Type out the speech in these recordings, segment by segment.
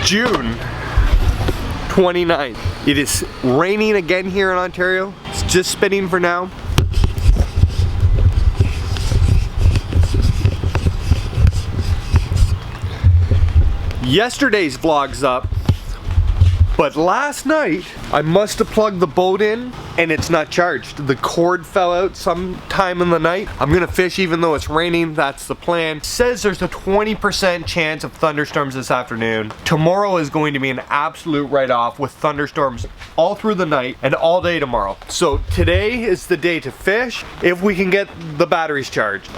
June 29th. It is raining again here in Ontario. It's just spitting for now. Yesterday's vlog's up, but last night I must have plugged the boat in and it's not charged. The cord fell out sometime in the night. I'm gonna fish even though it's raining. That's the plan. It says there's a 20% chance of thunderstorms this afternoon. Tomorrow is going to be an absolute write-off with thunderstorms all through the night and all day tomorrow. So today is the day to fish if we can get the batteries charged.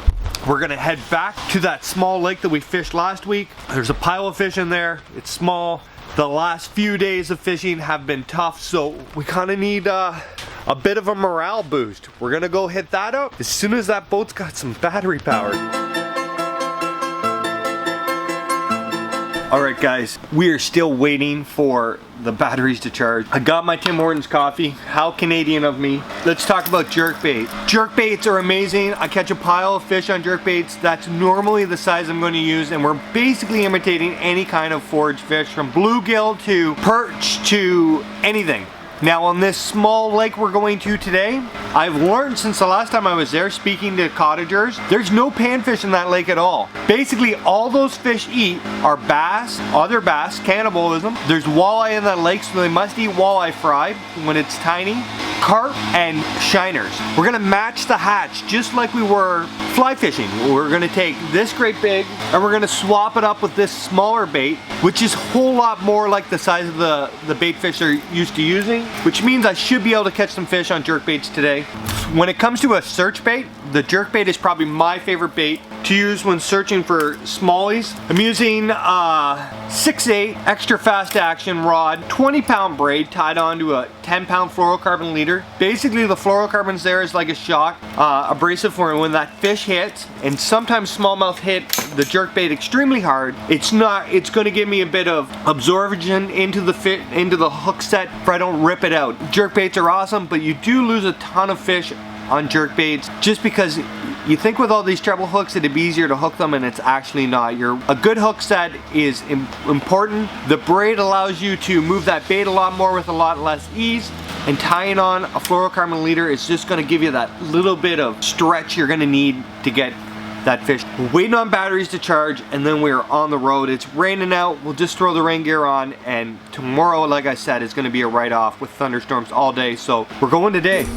We're gonna head back to that small lake that we fished last week. There's a pile of fish in there. It's small. The last few days of fishing have been tough, so we kind of need a bit of a morale boost. We're gonna go hit that up as soon as that boat's got some battery power. Alright guys, we are still waiting for the batteries to charge. I got my Tim Hortons coffee. How Canadian of me. Let's talk about jerkbait. Jerkbaits are amazing. I catch a pile of fish on jerkbaits. That's normally the size I'm going to use, and we're basically imitating any kind of forage fish, from bluegill to perch to anything. Now on this small lake we're going to today, I've learned since the last time I was there speaking to cottagers, there's no panfish in that lake at all. Basically all those fish eat are bass, other bass, cannibalism. There's walleye in that lake, so they must eat walleye fry when it's tiny, carp, and shiners. We're gonna match the hatch just like we were fly fishing. We're gonna take this great big and we're gonna swap it up with this smaller bait, which is a whole lot more like the size of the bait fish they're used to using, which means I should be able to catch some fish on jerkbaits today. When it comes to a search bait, the jerkbait is probably my favorite bait to use when searching for smallies. I'm using a 6/8 extra fast action rod, 20-pound braid tied onto a 10-pound fluorocarbon leader. Basically the fluorocarbons there is like a shock abrasive for when that fish hits, and sometimes smallmouth hit the jerkbait extremely hard. It's going to give me a bit of absorption into the hook set if I don't rip it out. Jerkbaits are awesome, but you do lose a ton of fish on jerkbaits just because you think with all these treble hooks it'd be easier to hook them, and it's actually not. A good hook set is important. The braid allows you to move that bait a lot more with a lot less ease, and tying on a fluorocarbon leader is just going to give you that little bit of stretch you're going to need to get that fish. We're waiting on batteries to charge, and then we're on the road. It's raining out. We'll just throw the rain gear on, and tomorrow, like I said, is going to be a write-off with thunderstorms all day, so we're going today.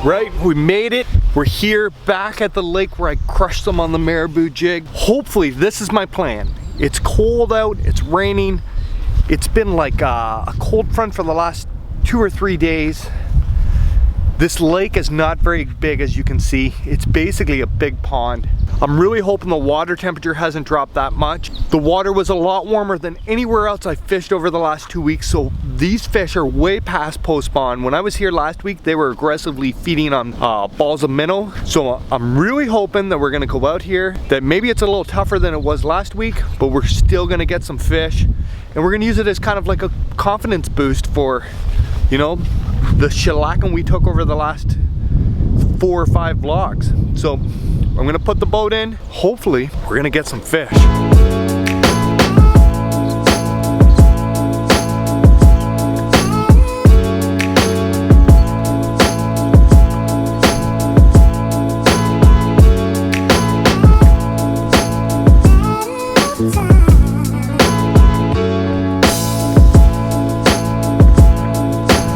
Right, we made it. We're here back at the lake where I crushed them on the marabou jig. Hopefully, this is my plan. It's cold out, it's raining. It's been like a cold front for the last 2 or 3 days. This lake is not very big, as you can see. It's basically a big pond. I'm really hoping the water temperature hasn't dropped that much. The water was a lot warmer than anywhere else I fished over the last 2 weeks, so these fish are way past post-spawn. When I was here last week, they were aggressively feeding on balls of minnow. So I'm really hoping that we're gonna go out here, that maybe it's a little tougher than it was last week, but we're still gonna get some fish. And we're gonna use it as kind of like a confidence boost for, you know, the shellacking we took over the last 4 or 5 vlogs. So I'm gonna put the boat in. Hopefully, we're gonna get some fish.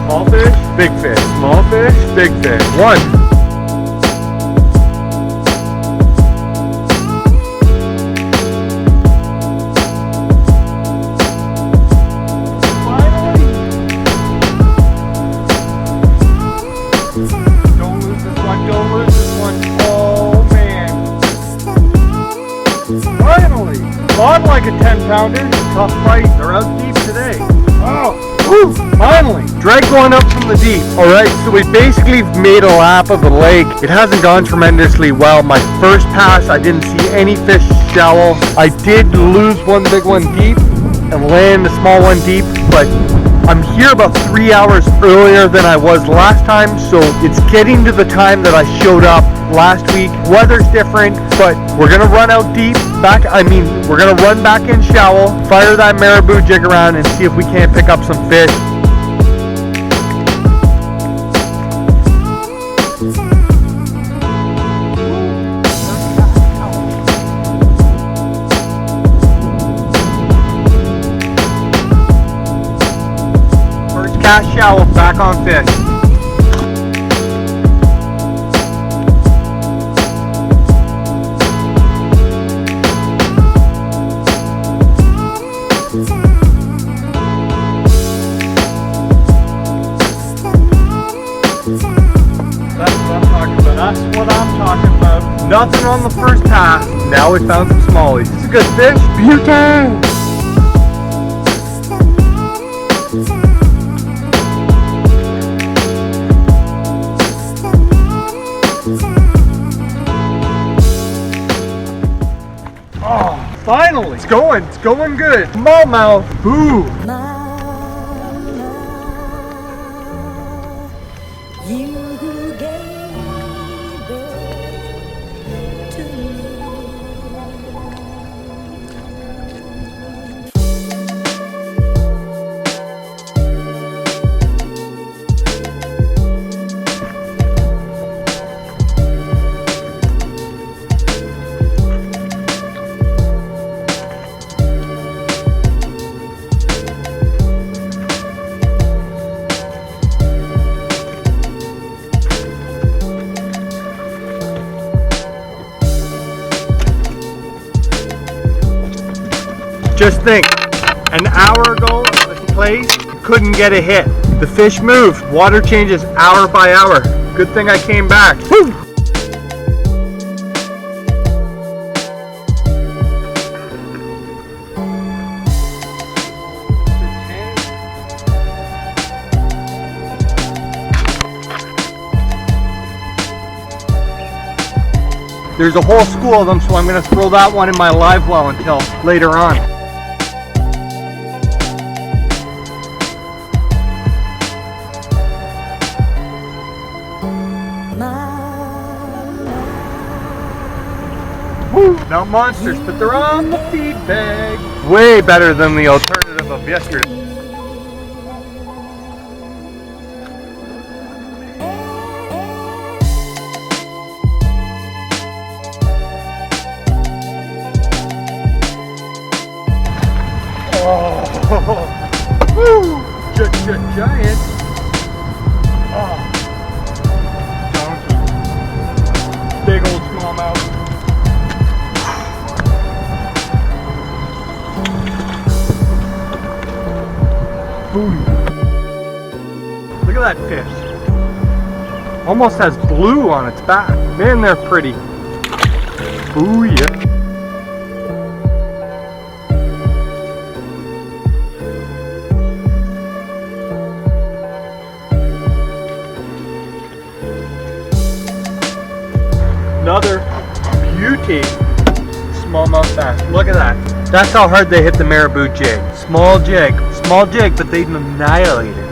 Small fish, big fish. Small fish, big fish. One. On like a 10-pounder, tough fight. They're out deep today. Oh, woo, finally. Drag going up from the deep. All right, so we basically made a lap of the lake. It hasn't gone tremendously well. My first pass, I didn't see any fish shallow. I did lose one big one deep, and land the small one deep, but I'm here about 3 hours earlier than I was last time, so it's getting to the time that I showed up last week. Weather's different, but we're gonna run out deep. We're gonna run back in shallow, fire that marabou jig around, and see if we can't pick up some fish. First cast shallow, back on fish. That's what I'm talking about. Nothing on the first pass. Now we found some smallies. This is a good fish. Beauty! Oh, finally! It's going good. Smallmouth. Boo! Just think, an hour ago at this place, couldn't get a hit. The fish moved. Water changes hour by hour. Good thing I came back. Woo! There's a whole school of them, so I'm going to throw that one in my live well until later on. Woo! Not monsters, but they're on the feed bag. Way better than the alternative of yesterday. Oh, woo! Giant. Oh, donkey. Big old smallmouth. Boom. Look at that fish. Almost has blue on its back. Man, they're pretty. Ooh, yeah. Another beauty smallmouth bass. Look at that. That's how hard they hit the marabou jig. Small jig, but they annihilated it.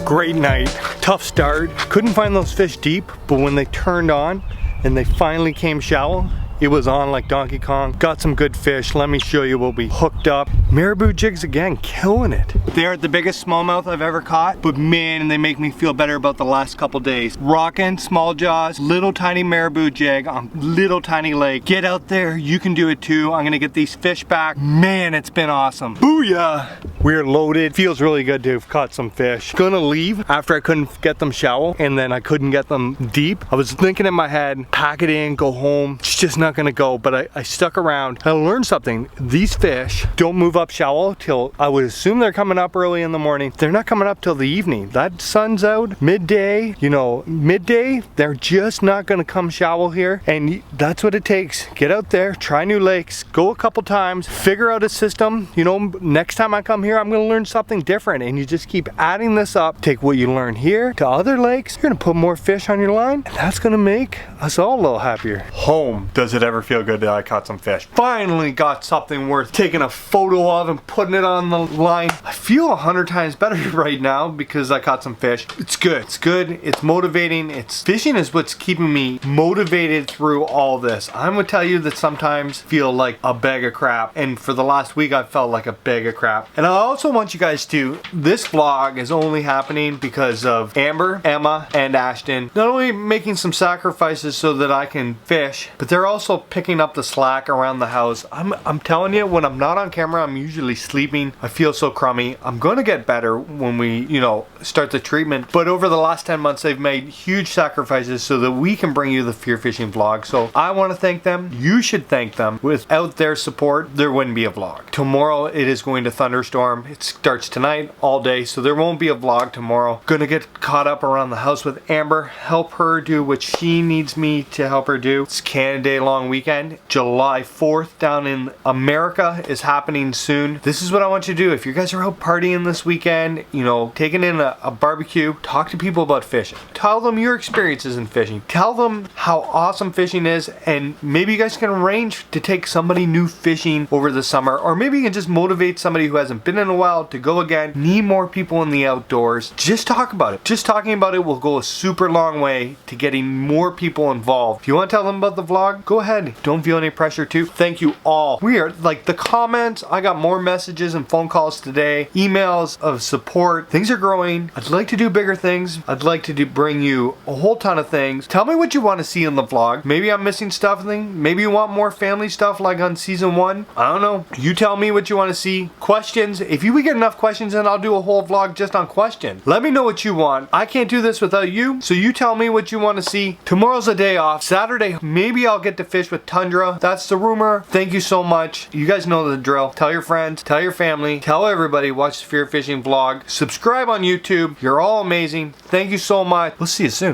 Great night. Tough start. Couldn't find those fish deep, but when they turned on and they finally came shallow, it was on like Donkey Kong. Got some good fish. Let me show you what we hooked up. Marabou jigs again, killing it. They aren't the biggest smallmouth I've ever caught, but man, they make me feel better about the last couple days. Rocking small jaws, little tiny marabou jig on little tiny lake. Get out there, you can do it too. I'm gonna get these fish back. Man, it's been awesome. Booyah! We're loaded. Feels really good to have caught some fish. Gonna leave after I couldn't get them shallow and then I couldn't get them deep. I was thinking in my head, pack it in, go home. It's just not not gonna go, but I stuck around. I learned something. These fish don't move up shallow till, I would assume they're coming up early in the morning. They're not coming up till the evening. That sun's out, midday, you know, midday, they're just not gonna come shallow here. And that's what it takes. Get out there, try new lakes, go a couple times, figure out a system. You know, next time I come here, I'm gonna learn something different. And you just keep adding this up. Take what you learn here to other lakes. You're gonna put more fish on your line, and that's gonna make us all a little happier. Home, does it ever feel good that I caught some fish? Finally got something worth taking a photo of and putting it on the line. I feel 100 times better right now because I caught some fish. It's good, it's good, it's motivating. Fishing is what's keeping me motivated through all this. I'm gonna tell you that sometimes feel like a bag of crap, and for the last week I felt like a bag of crap. And I also want you guys to, this vlog is only happening because of Amber, Emma, and Ashton not only making some sacrifices so that I can fish, but they're also picking up the slack around the house. I'm telling you, when I'm not on camera, I'm usually sleeping. I feel so crummy. I'm gonna get better when we, you know, start the treatment. But over the last 10 months, they've made huge sacrifices so that we can bring you the Fear Fishing vlog. So I want to thank them. You should thank them. Without their support, there wouldn't be a vlog. Tomorrow it is going to thunderstorm. It starts tonight all day, so there won't be a vlog tomorrow. Gonna get caught up around the house with Amber, help her do what she needs me to help her do. It's Canada Day long weekend. July 4th down in America is happening soon. This is what I want you to do. If you guys are out partying this weekend, you know, taking in a barbecue, talk to people about fishing. Tell them your experiences in fishing. Tell them how awesome fishing is, and maybe you guys can arrange to take somebody new fishing over the summer, or maybe you can just motivate somebody who hasn't been in a while to go again. Need more people in the outdoors. Just talk about it. Just talking about it will go a super long way to getting more people involved. If you want to tell them about the vlog, go ahead. Don't feel any pressure to. Thank you all. We are, like, the comments, I got more messages and phone calls today, emails of support. Things are growing. I'd like to do bigger things. I'd like to bring you a whole ton of things. Tell me what you want to see in the vlog. Maybe I'm missing stuff. Maybe you want more family stuff like on season 1. I don't know. You tell me what you want to see. Questions. If you would get enough questions, then I'll do a whole vlog just on questions. Let me know what you want. I can't do this without you, so you tell me what you want to see. Tomorrow's a day off. Saturday, maybe I'll get to fish with Tundra. That's the rumor. Thank you so much. You guys know the drill. Tell your friends, tell your family, tell everybody, watch the Fear Fishing vlog. Subscribe on YouTube. You're all amazing. Thank you so much. We'll see you soon.